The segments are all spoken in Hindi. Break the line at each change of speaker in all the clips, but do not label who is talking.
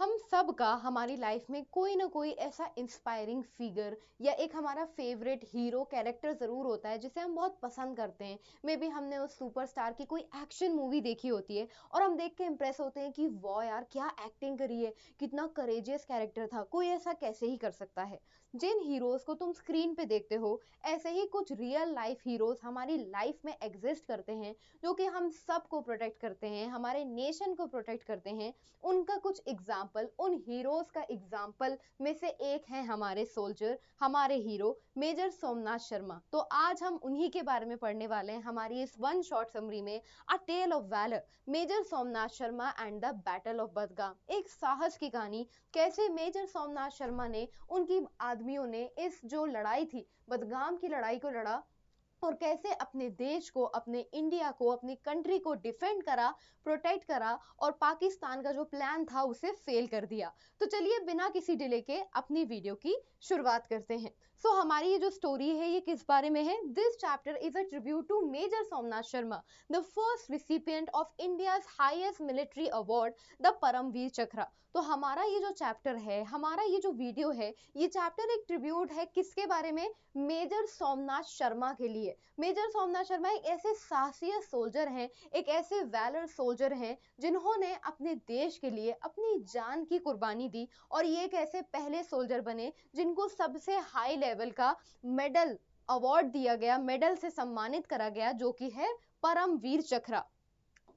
हम सब का हमारी लाइफ में कोई ना कोई ऐसा इंस्पायरिंग फिगर या एक हमारा फेवरेट हीरो कैरेक्टर जरूर होता है जिसे हम बहुत पसंद करते हैं। मे बी हमने उस सुपरस्टार की कोई एक्शन मूवी देखी होती है और हम देख के इम्प्रेस होते हैं कि वाह यार क्या एक्टिंग करी है, कितना करेजियस कैरेक्टर था, कोई ऐसा कैसे ही कर सकता है। जिन हीरोज को तुम स्क्रीन पे देखते हो ऐसे ही कुछ रियल लाइफ हीरोज हमारी लाइफ में एग्जिस्ट करते हैं, जो कि हम सबको प्रोटेक्ट करते हैं, हमारे नेशन को प्रोटेक्ट करते हैं। उनका कुछ एग्जाम्पल, उन हीरोज का एग्जाम्पल में से एक है हमारे सोल्जर, हमारे हीरो मेजर सोमनाथ शर्मा। तो आज हम उन्हीं के बारे में पढ़ने वाले हैं हमारी इस वन शॉर्ट समरी में, a tale of valour, major Somnath Sharma and the battle of Badgam. एक साहस की कहानी, कैसे मेजर सोमनाथ शर्मा ने, उनकी आदमियों ने इस जो लड़ाई थी, बदगाम की लड़ाई को लड़ा और कैसे अपने देश को, अपने इंडिया को, अपनी कंट्री को डिफेंड करा, प्रोटेक्ट करा और पाकिस्तान का जो प्लान था उसे फेल कर दिया। तो चलिए बिना किसी डिले के अपनी वीडियो की शुरुआत करते हैं। हमारी ये जो स्टोरी है ये किस बारे में है? This chapter is a tribute to Major Somnath Sharma, the first recipient of India's highest military award, the Paramvir Chakra. तो हमारा ये जो चैप्टर है, हमारा ये जो वीडियो है, ये चैप्टर एक ट्रिब्यूट है किसके बारे में? मेजर सोमनाथ शर्मा के लिए। मेजर सोमनाथ शर्मा एक ऐसे साहसी सोल्जर हैं, एक ऐसे वैलर सोल्जर हैं जिन्होंने अपने देश के लिए अपनी जान की कुर्बानी दी और ये एक ऐसे पहले सोल्जर बने जिनको सबसे हाई लेवल का मेडल अवार्ड दिया गया, मेडल से सम्मानित करा गया, जो कि है परमवीर चक्र।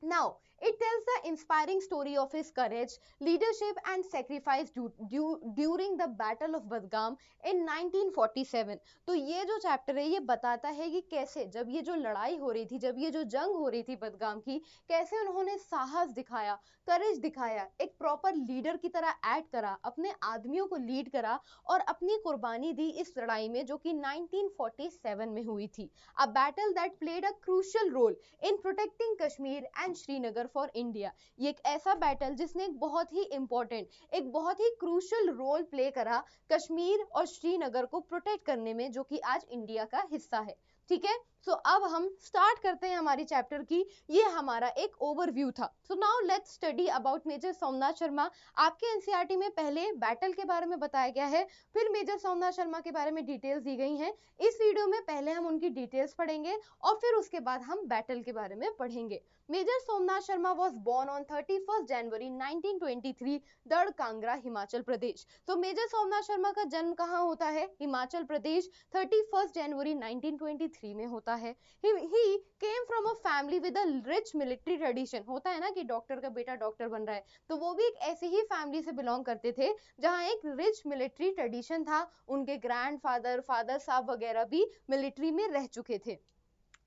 Now, it tells the inspiring story of his courage, leadership and sacrifice during the Battle of Badgam in 1947. तो ये जो चैप्टर है ये बताता है कि कैसे जब ये जो लड़ाई हो रही थी, जब ये जो जंग हो रही थी बदगाम की, कैसे उन्होंने साहस दिखाया, करेज दिखाया, एक प्रॉपर लीडर की तरह एक्ट करा, अपने आदमियों को लीड करा और अपनी कुर्बानी दी इस लड़ाई में जो कि 1947 में हुई थी। A battle that played a crucial role in protecting Kashmir and Srinagar for India. ये एक ऐसा बैटल जिसने एक बहुत ही इंपॉर्टेंट, एक बहुत ही क्रूशल रोल प्ले करा कश्मीर और श्रीनगर को प्रोटेक्ट करने में, जो कि आज इंडिया का हिस्सा है। ठीक है, अब हम स्टार्ट करते हैं हमारी चैप्टर की। ये हमारा एक ओवरव्यू था। Now let's study about Major Somnath Sharma. आपके एनसीईआरटी में पहले बैटल के बारे में बताया गया है, फिर मेजर सोमनाथ शर्मा के बारे में डिटेल्स दी गई हैं। इस वीडियो में पहले हम उनकी डिटेल्स पढ़ेंगे और फिर उसके बाद हम बैटल के बारे में पढ़ेंगे। Major Somnath Sharma was born on 31st January 1923, Dadh Kangra, Himachal Pradesh. तो मेजर सोमनाथ शर्मा का जन्म कहाँ होता है? हिमाचल प्रदेश, 31st जनवरी 1923 में होता है। He came from a family with a rich military tradition। होता है ना कि डॉक्टर का बेटा डॉक्टर बन रहा है, तो वो भी एक ऐसी ही फैमिली से बिलोंग करते थे जहाँ एक रिच मिलिट्री ट्रेडिशन था। उनके ग्रैंडफादर, फादर साहब वगैरह भी मिलिट्री में रह चुके थे।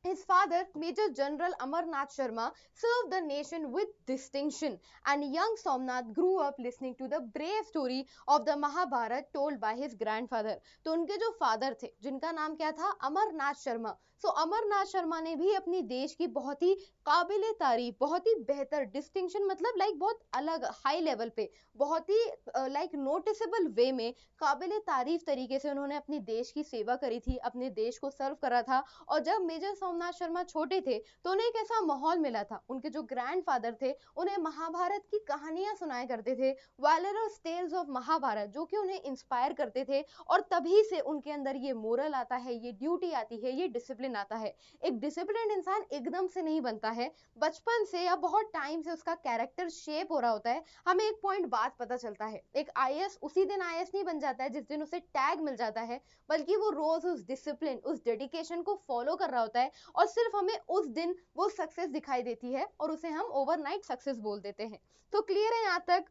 His father, Major General Amarnath Sharma, served the nation with distinction, and young Somnath grew up listening to the brave story of the Mahabharata told by his grandfather। तो उनके जो फादर थे, जिनका नाम क्या था? अमरनाथ शर्मा। अमरनाथ शर्मा ने भी अपनी देश की बहुत ही काबिले तारीफ, बहुत ही बेहतर, डिस्टिंक्शन मतलब लाइक बहुत अलग हाई लेवल पे, बहुत ही लाइक नोटिसेबल वे में, काबिले तारीफ तरीके से उन्होंने अपनी देश की सेवा करी थी, अपने देश को सर्व करा था। और जब मेजर सोमनाथ शर्मा छोटे थे तो उन्हें एक ऐसा माहौल मिला था, उनके जो ग्रैंडफादर थे उन्हें महाभारत की कहानियां सुनाया करते थे, वैलरस टेल्स ऑफ महाभारत, जो कि उन्हें इंस्पायर करते थे। और तभी से उनके अंदर ये मोरल आता है, ये ड्यूटी आती है, ये डिसिप्लिन आता है। एक डिसिप्लिन इंसान एकदम से नहीं बनता है, बचपन से या बहुत टाइम से उसका कैरेक्टर शेप हो रहा होता है। हमें एक पॉइंट बाद पता चलता है, एक आईएएस उसी दिन आईएएस नहीं बन जाता है जिस दिन उसे टैग मिल जाता है, बल्कि वो रोज उस डिसिप्लिन, उस डेडिकेशन को फॉलो कर रहा होता है और सिर्फ हमें उस दिन वो सक्सेस दिखाई देती है और उसे हम ओवरनाइट सक्सेस बोल देते हैं। तो क्लियर है यहाँ तक?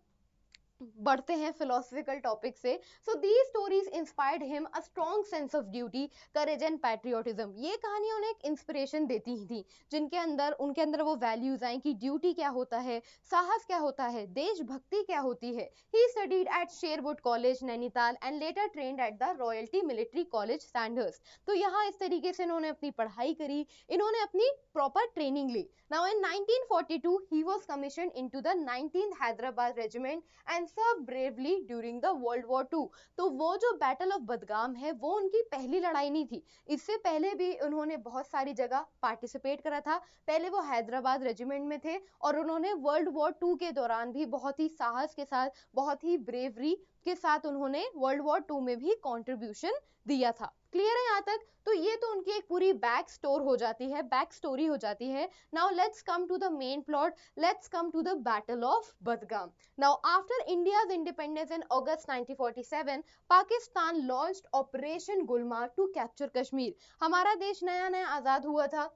बढ़ते हैं फिलोसफिकल टॉपिक से। These stories inspired him a strong sense of duty, courage and patriotism. ये कहानियां उन्हें एक इंस्पिरेशन देती ही थी, जिनके अंदर, उनके अंदर वो वैल्यूज आई कि ड्यूटी क्या होता है, साहस क्या होता है, देशभक्ति क्या होती है। He studied at Sherwood College, Nainital and later trained at the Royalty Military College, Sandhurst. तो यहाँ इस तरीके से इन्होंने अपनी पढ़ाई करी, इन्होंने अपनी प्रॉपर ट्रेनिंग ली। Now in 1942 he was commissioned into the 19th Hyderabad regiment and and serve bravely during the World War 2। तो वो जो बैटल ऑफ बदगाम है वो उनकी पहली लड़ाई नहीं थी, इससे पहले भी उन्होंने बहुत सारी जगह पार्टिसिपेट करा था। पहले वो हैदराबाद रेजिमेंट में थे और उन्होंने वर्ल्ड वॉर 2 के दौरान भी बहुत ही साहस के साथ, बहुत ही ब्रेवरी के साथ उन्होंने वर्ल्ड वॉर 2 में भी कंट्रीब्यूशन दिया था। क्लियर है यहाँ तक? तो ये तो उनकी एक पूरी बैक स्टोर हो जाती है, बैक स्टोरी हो जाती है। Now let's come to the main plot, let's come to the battle of Badgam. Now after India's independence in August 1947, Pakistan launched operation Gulmarg to capture Kashmir. हमारा देश नया नया आजाद हुआ था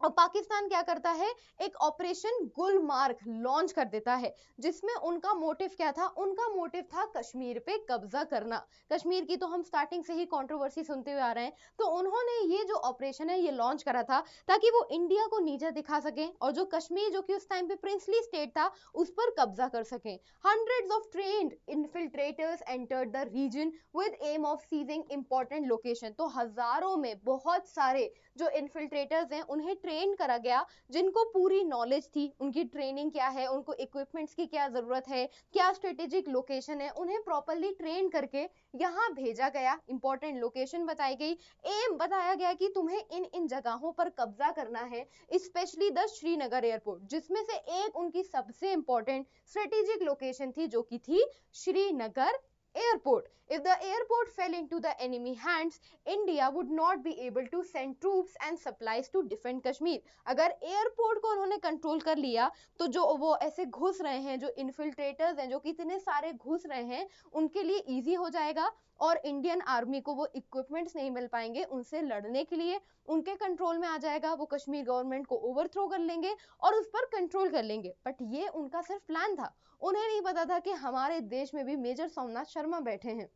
और पाकिस्तान क्या करता है, एक ऑपरेशन गुलमार्ग लॉन्च कर देता है, जिसमें उनका मोटिव क्या था? उनका मोटिव था कश्मीर पे कब्जा करना। कश्मीर की तो हम स्टार्टिंग से ही कंट्रोवर्सी सुनते हुए आ रहे हैं, तो उन्होंने ये जो ऑपरेशन है ये लॉन्च करा था ताकि वो इंडिया को नीचा दिखा सकें और जो कश्मीर, जो कि उस टाइम पे प्रिंसली स्टेट था, उस पर कब्जा कर सकें। Hundreds of trained infiltrators entered the region with aim of seizing important location. तो हजारों में बहुत सारे जो इन्फिल्ट्रेटर्स हैं उन्हें ट्रेन करा गया, जिनको पूरी नॉलेज थी, उनकी ट्रेनिंग क्या है, उनको इक्विपमेंट्स की क्या जरूरत है, क्या स्ट्रेटेजिक लोकेशन है, उन्हें प्रॉपर्ली ट्रेन करके यहाँ भेजा गया। इंपॉर्टेंट लोकेशन बताई गई, एम बताया गया कि तुम्हें इन इन जगहों पर कब्जा करना है, स्पेशली द श्रीनगर एयरपोर्ट, जिसमें से एक उनकी सबसे इंपॉर्टेंट स्ट्रेटेजिक लोकेशन थी जो कि थी Srinagar airport. If the airport fell into the enemy hands, India would not be able to send troops and supplies to defend Kashmir. अगर एयरपोर्ट को उन्होंने कंट्रोल कर लिया तो जो वो ऐसे घुस रहे हैं, जो इन्फिल्ट्रेटर्स हैं, जो कितने सारे घुस रहे हैं, उनके लिए इजी हो जाएगा और इंडियन आर्मी को वो इक्विपमेंट्स नहीं मिल पाएंगे उनसे लड़ने के लिए, उनके कंट्रोल में आ जाएगा, वो कश्मीर गवर्नमेंट को ओवरथ्रो कर लेंगे और उस पर कंट्रोल कर लेंगे। बट ये उनका सिर्फ प्लान था, उन्हें नहीं पता था कि हमारे देश में भी मेजर सोमनाथ शर्मा बैठे हैं।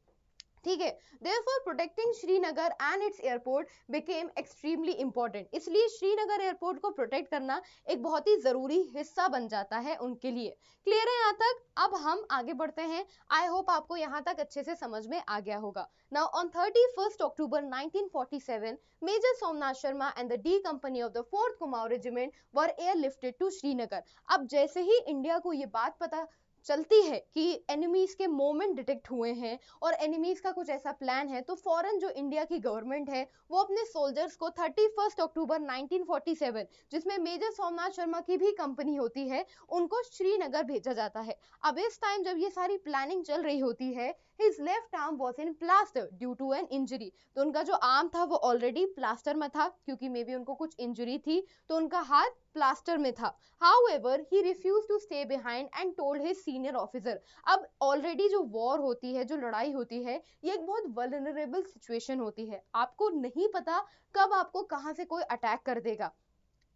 ठीक है, therefore protecting Srinagar and its airport became extremely important. इसलिए श्रीनगर एयरपोर्ट को प्रोटेक्ट करना एक बहुत ही जरूरी हिस्सा बन जाता है उनके लिए। क्लियर है यहाँ तक? अब हम आगे बढ़ते हैं। आई होप आपको यहाँ तक अच्छे से समझ में आ गया होगा। Now on 31st October 1947, Major Somnath Sharma and the D Company of the 4th Kumaon Regiment were airlifted to Srinagar. अब जैसे ही इंडिया को ये बात पता चलती है कि एनिमीज के मूवमेंट डिटेक्ट हुए हैं और एनिमीज का कुछ ऐसा प्लान है, तो फौरन जो इंडिया की गवर्नमेंट है वो अपने सोल्जर्स को 31 अक्टूबर 1947, जिसमें मेजर सोमनाथ शर्मा की भी कंपनी होती है, उनको श्रीनगर भेजा जाता है। अब इस टाइम जब ये सारी प्लानिंग चल रही होती है, his left arm was in plaster due to an injury। तो उनका जो आर्म था वो ऑलरेडी प्लास्टर में था, क्योंकि मे बी उनको कुछ इंजरी थी, तो उनका हाथ प्लास्टर में था। However, he refused to stay behind and told his senior officer। अब ऑलरेडी जो वॉर होती है, जो लड़ाई होती है, ये एक बहुत वल्नरेबल सिचुएशन होती है, आपको नहीं पता कब आपको कहाँ से कोई अटैक कर देगा।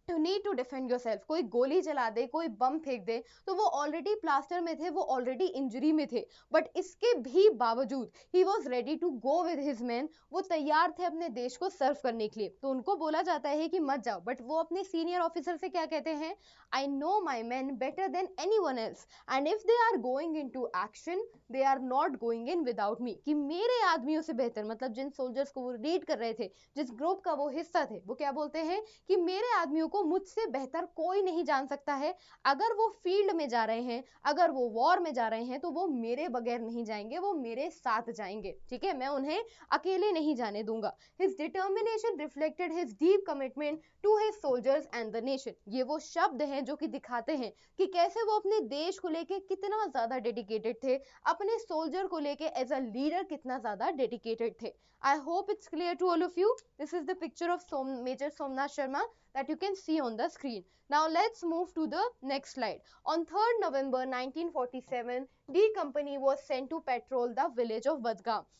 You need to defend yourself। कोई गोली चला दे, कोई बम फेंक दे, तो वो ऑलरेडी प्लास्टर में थे, वो ऑलरेडी इंजरी में थे, बट इसके भी बावजूद he was ready to go with his men। वो तैयार थे अपने देश को सर्व करने के लिए। तो उनको बोला जाता है कि मत जाओ, बट वो अपने सीनियर ऑफिसर से क्या कहते हैं? I know my men better than anyone else and if they are going into action they are not going in without me। कि मेरे आदमियों से बेहतर, मतलब जिन सोल्जर्स को वो लीड कर रहे थे, जिस ग्रुप का वो हिस्सा थे, वो क्या बोलते हैं कि मेरे आदमियों को मुझसे बेहतर कोई नहीं जान सकता है। अगर वो फील्ड में जा रहे हैं, अगर वो वॉर में जा रहे हैं, तो वो मेरे बगैर नहीं जाएंगे, वो मेरे साथ जाएंगे। ठीक है, मैं उन्हें अकेले नहीं जाने दूंगा। His determination reflected his deep commitment to his soldiers and the nation। ये वो शब्द हैं जो कि दिखाते हैं कि कैसे वो अपने देश को लेके कितना ज्यादा डेडिकेटेड थे, अपने सोल्जर को लेके एज अ लीडर कितना ज्यादा डेडिकेटेड थे। I hope it's clear to all of you. This is the picture of Major Somnath Sharma that you can see on the screen. Now let's move to the next slide. On 3rd November 1947, D Company was sent to patrol the village of Vadgam।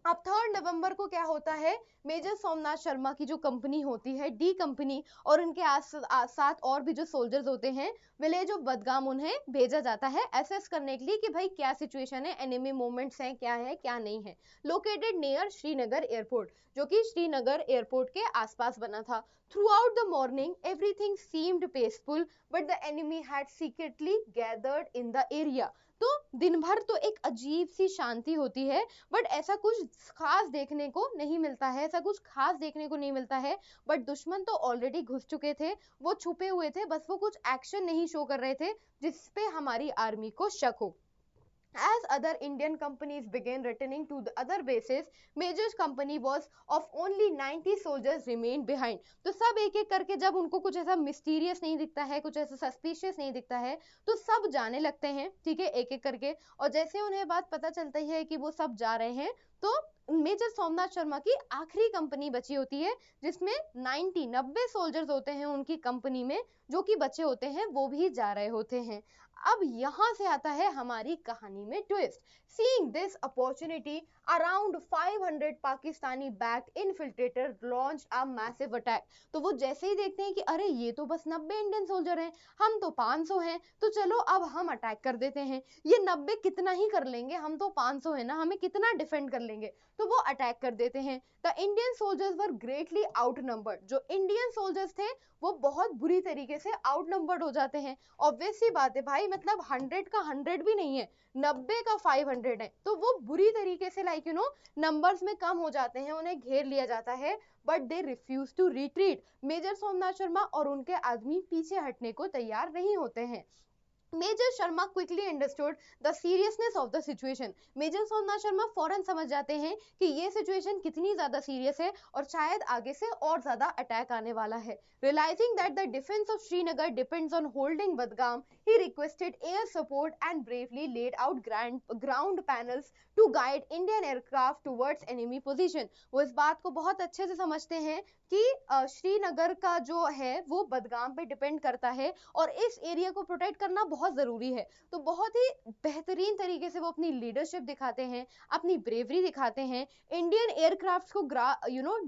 अब 3 नवंबर को क्या होता है, मेजर सोमनाथ शर्मा की जो कंपनी होती है डी कंपनी और उनके साथ और भी जो सोल्जर्स होते हैं, विलेज ऑफ बदगाम उन्हें भेजा जाता है असेस करने के लिए कि भाई क्या सिचुएशन है, एनिमी मूवमेंट्स हैं, क्या है क्या नहीं है। लोकेटेड नियर श्रीनगर एयरपोर्ट, जो कि श्रीनगर एयरपोर्ट के आसपास बना था। Throughout the morning, everything seemed peaceful, but the enemy had secretly gathered in the area। तो दिन भर तो एक अजीब सी शांति होती है, बट ऐसा कुछ खास देखने को नहीं मिलता है, ऐसा कुछ खास देखने को नहीं मिलता है। बट दुश्मन तो ऑलरेडी घुस चुके थे, वो छुपे हुए थे, बस वो कुछ एक्शन नहीं शो कर रहे थे जिस पे हमारी आर्मी को शक हो। As other Indian companies began returning to the other bases, Major's company was of only 90 soldiers remained behind. तो सब एक एक करके जब उनको कुछ ऐसा मिस्टीरियस नहीं दिखता है, कुछ ऐसा सस्पिशियस नहीं दिखता है, तो सब जाने लगते हैं, ठीक है, एक एक करके। और जैसे उन्हें बात पता चलती है कि वो सब जा रहे हैं, तो मेजर सोमनाथ शर्मा की आखिरी कंपनी बची होती है, जिसमें 90 सोल्जर्स होते हैं उनकी कंपनी में, जो कि बचे होते हैं, वो भी जा रहे होते हैं। अब यहाँ से आता है हमारी कहानी में twist. Seeing this opportunity, around 500 Pakistani backed infiltrator launched a massive attack। तो वो जैसे ही देखते हैं कि अरे ये तो बस 90 इंडियन सोल्जर हैं, हम तो 500 हैं, तो चलो अब हम अटैक कर देते हैं। ये 90 कितना ही कर लेंगे, हम तो 500 हैं ना, हमें कितना डिफेंड कर लेंगे, तो वो अटैक कर देते हैं। The Indian soldiers were greatly outnumbered. जो इंडियन सोल्जर्स थे वो बहुत बुरी तरीके से आउटनंबर्ड हो जाते हैं। ऑब्वियस सी बात है भाई, मतलब 100 का 100 भी नहीं है, 90 का 500 है, तो वो बुरी तरीके से लाइक नंबर्स में कम हो जाते हैं, उन्हें घेर लिया जाता है। But they refuse to retreat. Major Somnath Sharma और उनके आदमी पीछे हटने को तैयार नहीं होते हैं। Major Sharma quickly understood the seriousness of the situation. Major Somnath Sharma फौरन समझ जाते हैं कि ये सिचुएशन कितनी ज्यादा सीरियस है और शायद आगे से और ज्यादा अटैक आने वाला है। Realizing that the defense of Srinagar depends on holding Budgam, he requested air support and bravely laid out ground panels to guide Indian aircraft towards enemy position। वो इस बात को बहुत अच्छे से समझते हैं कि श्रीनगर का जो है वो बदगाम पे डिपेंड करता है और इस एरिया को प्रोटेक्ट करना बहुत जरूरी है। तो बहुत ही बेहतरीन तरीके से वो अपनी लीडरशिप दिखाते हैं, अपनी ब्रेवरी दिखाते हैं। इंडियन एयरक्राफ्ट को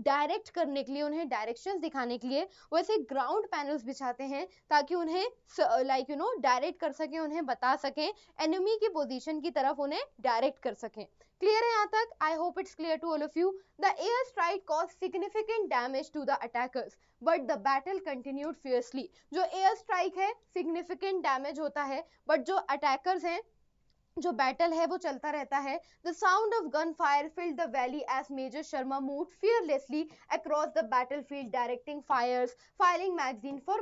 डायरेक्ट करने के लिए, उन्हें डायरेक्शंस दिखाने के लिए वो ऐसे ग्राउंड पैनल्स बिछाते हैं ताकि उन्हें डायरेक्ट कर सके, उन्हें बता सकें, एनिमी की पोजीशन की तरफ उन्हें डायरेक्ट कर सकें। क्लियर है यहाँ तक? I hope it's clear to all of you. The air strike cause significant damage to the attackers but the battle continued fiercely. जो एयर स्ट्राइक है सिग्निफिकेंट डैमेज होता है, बट जो अटैकर्स हैं, जो बैटल है वो चलता रहता है। The sound of gunfire filled the valley as Major Sharma moved fearlessly across the battlefield, directing fires, firing magazine for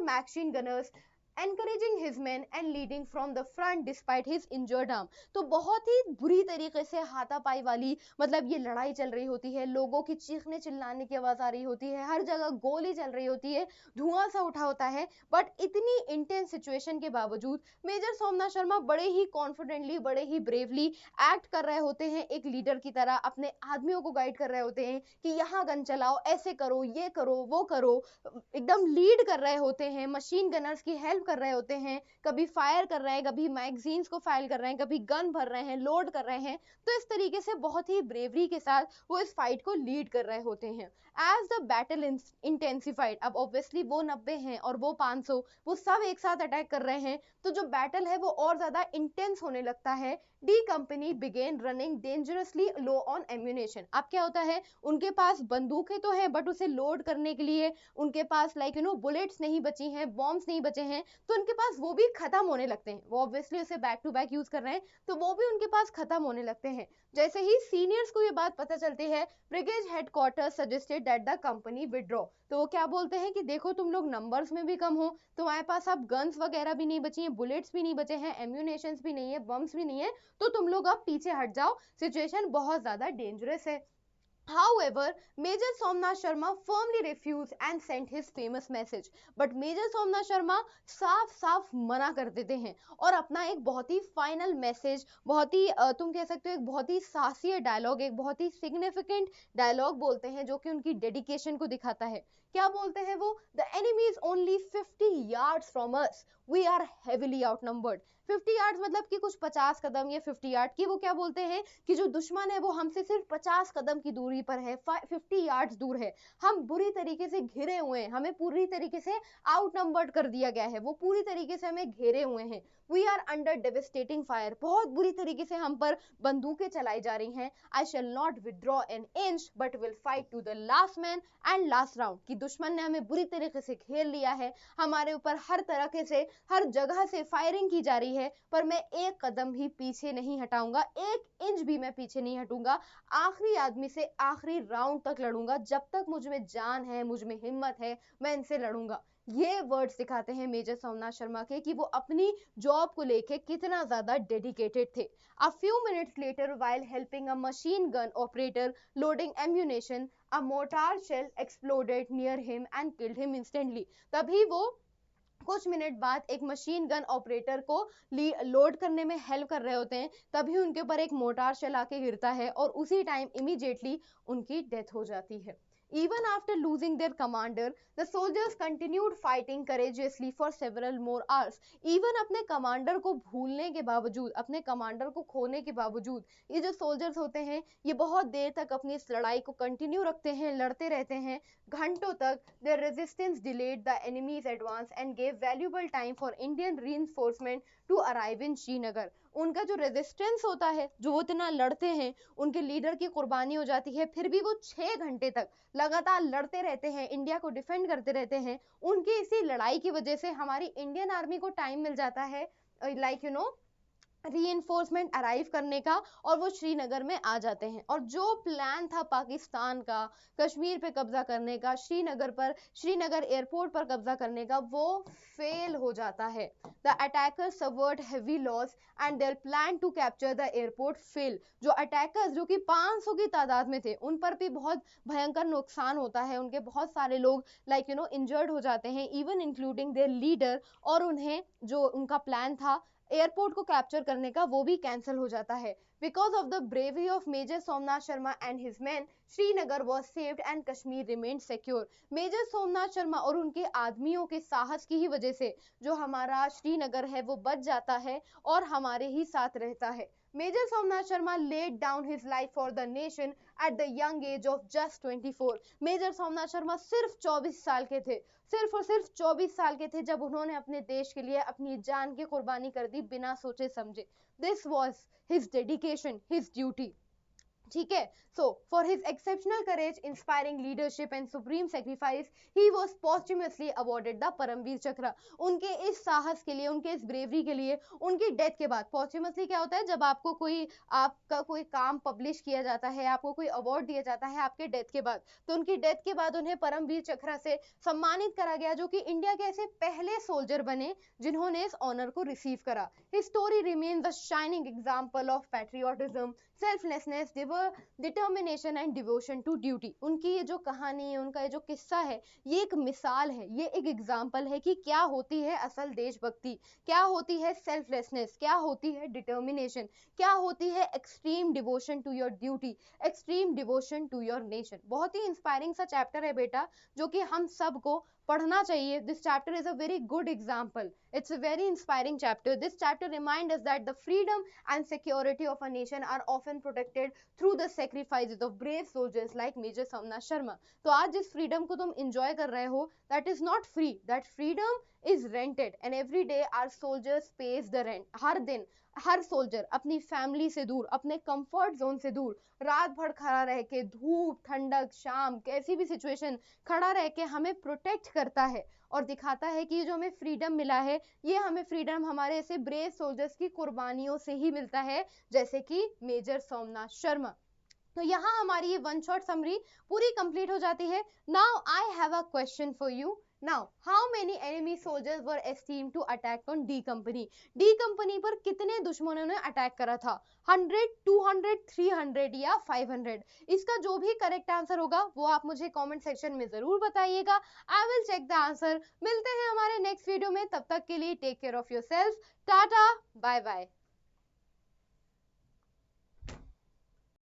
machine gunners, encouraging his men and leading from the front despite his injured arm। तो बहुत ही बुरी तरीके से हाथापाई वाली, मतलब ये लड़ाई चल रही होती है, लोगों की चीखने चिल्लाने की आवाज आ रही होती है, हर जगह गोली चल रही होती है, धुआं सा उठा होता है। बट इतनी इंटेंस सिचुएशन के बावजूद मेजर सोमनाथ शर्मा बड़े ही कॉन्फिडेंटली, बड़े ही ब्रेवली एक्ट कर रहे होते हैं, एक लीडर की तरह अपने आदमियों को गाइड कर रहे होते हैं कि यहाँ गन चलाओ, ऐसे करो, ये करो, वो करो, एकदम लीड कर रहे होते हैं, मशीन गनर्स की हेल्प कर रहे होते हैं, कभी फायर कर रहे हैं, कभी मैगजीन्स को फायर कर रहे हैं, कभी गन भर रहे हैं, लोड कर रहे हैं। तो इस तरीके से बहुत ही ब्रेवरी के साथ वो इस फाइट को लीड कर रहे होते हैं। एज द बैटल इंटेंसिफाइड, अब ऑब्वियसली वो 90 हैं और वो 500, वो सब एक साथ अटैक कर रहे हैं, तो जो बैटल है वो और ज्यादा इंटेंस होने लगता है। D company began running dangerously low on ammunition. अब क्या होता है, उनके पास बंदूकें तो हैं, बट उसे लोड करने के लिए उनके पास बुलेट्स नहीं बची हैं, बॉम्ब्स नहीं बचे हैं, तो उनके पास वो भी खत्म होने लगते हैं। वो ऑब्वियसली उसे बैक टू बैक यूज कर रहे हैं, तो वो भी उनके पास खत्म होने लगते हैं। जैसे ही सीनियर्स को ये बात पता चलती है, brigade headquarter suggested that the company withdraw. तो वो क्या बोलते हैं कि देखो तुम लोग नंबर्स में भी कम हो, तुम्हारे पास अब गन्स वगैरह भी नहीं बची हैं, बुलेट्स भी नहीं बचे हैं, एम्यूनेशंस भी नहीं है, बम्स भी नहीं है, तो तुम लोग अब पीछे हट जाओ, सिचुएशन बहुत ज्यादा डेंजरस है। However, Major Somnath Sharma firmly refused and sent his famous message. But Major Somnath Sharma साफ साफ मना कर देते हैं और अपना एक बहुत ही फाइनल मैसेज, बहुत ही तुम कह सकते हो एक बहुत ही साहसी डायलॉग, एक बहुत ही सिग्निफिकेंट डायलॉग बोलते हैं, जो कि उनकी डेडिकेशन को दिखाता है। क्या बोलते हैं वो? The enemy is only 50 yards from us. We are heavily outnumbered. 50 yards मतलब कि कुछ 50 कदम या 50 यार्ड की, वो क्या बोलते हैं कि जो दुश्मन है वो हमसे सिर्फ 50 कदम की दूरी पर है, 50 यार्ड्स दूर है, हम बुरी तरीके से घिरे हुए हैं, हमें पूरी तरीके से आउटनंबर्ड कर दिया गया है, वो पूरी तरीके से हमें घेरे हुए हैं। We are under devastating fire, बहुत बुरी तरीके से हम पर बंदूकें चलाई जा रही हैं। I shall not withdraw an inch but will fight to the last man and last round. कि दुश्मन ने हमें बुरी तरीके से घेर लिया है, हमारे ऊपर हर तरह से हर जगह से फायरिंग की जा रही है, पर मैं एक कदम भी पीछे नहीं हटाऊंगा, एक इंच भी मैं पीछे नहीं हटूंगा, आखिरी आदमी से आखिरी राउंड तक लड़ूंगा, जब तक मुझ में जान है, मुझ में हिम्मत है, मैं इनसे लड़ूंगा। ये वर्ड्स दिखाते हैं मेजर सोमनाथ शर्मा के कि वो अपनी जॉब को लेके कितना ज्यादा डेडिकेटेड थे। A few minutes later while helping a machine gun operator loading ammunition, a mortar shell exploded near him and killed him instantly. तभी वो कुछ मिनट बाद एक मशीन गन ऑपरेटर को लोड करने में हेल्प कर रहे होते हैं, तभी उनके ऊपर एक मोर्टार शेल आके गिरता है और उसी टाइम इमीडिएटली उनकी डेथ हो जाती है। Even after losing their commander, the soldiers continued fighting courageously for several more hours. Even अपने कमांडर को भूलने के बावजूद, अपने कमांडर को खोने के बावजूद, ये जो सोल्जर्स होते हैं ये बहुत देर तक अपनी इस लड़ाई को कंटिन्यू रखते हैं, लड़ते रहते हैं घंटों तक। Their resistance delayed the enemy's advance and gave valuable time for Indian reinforcement to arrive in Srinagar. उनका जो रेजिस्टेंस होता है, जो वो इतना लड़ते हैं, उनके लीडर की कुर्बानी हो जाती है, फिर भी वो 6 घंटे तक लगातार लड़ते रहते हैं, इंडिया को डिफेंड करते रहते हैं। उनकी इसी लड़ाई की वजह से हमारी इंडियन आर्मी को टाइम मिल जाता है लाइक रीइंफोर्समेंट अराइव करने का, और वो श्रीनगर में आ जाते हैं। और जो प्लान था पाकिस्तान का कश्मीर पे कब्जा करने का, श्रीनगर एयरपोर्ट पर कब्जा करने का, वो फेल हो जाता है। The attackers suffered heavy loss and their plan to capture the airport fail. जो अटैकर्स जो कि 500 की तादाद में थे, उन पर भी बहुत भयंकर नुकसान होता है, उनके बहुत सारे लोग इंजर्ड हो जाते हैं, इवन इंक्लूडिंग देयर लीडर। और उन्हें जो उनका प्लान था एयरपोर्ट को कैप्चर करने का, वो भी कैंसिल हो जाता है। Because of the bravery of Major Somnath Sharma and his man, Srinagar was saved and Kashmir remained secure. Major Somnath Sharma और उनके आदमियों के साहस की ही वजह से जो हमारा श्रीनगर है वो बच जाता है और हमारे ही साथ रहता है। Major Somnath Sharma laid down his life for the nation at the young age of just 24. Major Somnath Sharma सिर्फ 24 साल के थे, सिर्फ और सिर्फ 24 साल के थे जब उन्होंने अपने देश के लिए अपनी जान की कुर्बानी कर दी बिना सोचे समझे। This was his dedication, his duty. ठीक है। So for his exceptional courage, inspiring leadership and supreme sacrifice, he was posthumously awarded the Paramvir Chakra. उनके इस साहस के लिए, उनके इस ब्रेवरी के लिए, उनकी डेथ के बाद, पोस्टुमसली क्या होता है, जब आपका कोई काम पब्लिश किया जाता है, आपको कोई अवार्ड दिया जाता है आपके डेथ के बाद, तो उनकी डेथ के बाद उन्हें परमवीर चक्र से सम्मानित करा गया, जो कि इंडिया के ऐसे पहले सोल्जर बने जिन्होंने इस ऑनर को रिसीव करा। His story remains a shining example of patriotism, selflessness, determination and devotion to duty. उनकी ये जो कहानी है, उनका ये जो किस्सा है, ये एक मिसाल है, ये एक एग्जाम्पल है कि क्या होती है असल देशभक्ति, क्या होती है सेल्फलेसनेस, क्या होती है डिटर्मिनेशन, क्या होती है extreme devotion to your duty, extreme devotion to your nation. बहुत ही इंस्पायरिंग सा चैप्टर है बेटा, जो कि हम सबको पढ़ना चाहिए। This chapter is a very good example. It's a very inspiring chapter. This chapter reminds us that the freedom and security of a nation are often protected through the sacrifices of brave soldiers like Major Somnath Sharma. तो आज जिस freedom को तुम enjoy कर रहे हो, that is not free. That freedom is rented, and every day our soldiers pays the rent. हर दिन हर सोल्जर अपनी फैमिली से दूर, अपने कंफर्ट जोन से दूर, रात भर खड़ा रह के, धूप ठंडक शाम कैसी भी सिचुएशन, खड़ा रह के हमें प्रोटेक्ट करता है और दिखाता है कि जो हमें फ्रीडम मिला है, ये हमें फ्रीडम हमारे ऐसे ब्रेव सोल्जर्स की कुर्बानियों से ही मिलता है, जैसे कि मेजर सोमनाथ शर्मा। तो यहाँ हमारी ये वन शॉट समरी पूरी कंप्लीट हो जाती है। Now I have a question for you. Now, how many enemy soldiers were esteemed to attack on D Company? D Company पर कितने दुश्मनों ने अटैक करा था? 100, 200, 300 या 500? इसका जो भी करेक्ट आंसर होगा वो आप मुझे कमेंट सेक्शन में जरूर बताइएगा। I will check the answer. मिलते हैं हमारे नेक्स्ट वीडियो में, तब तक के लिए take care of yourself. Tata, bye bye.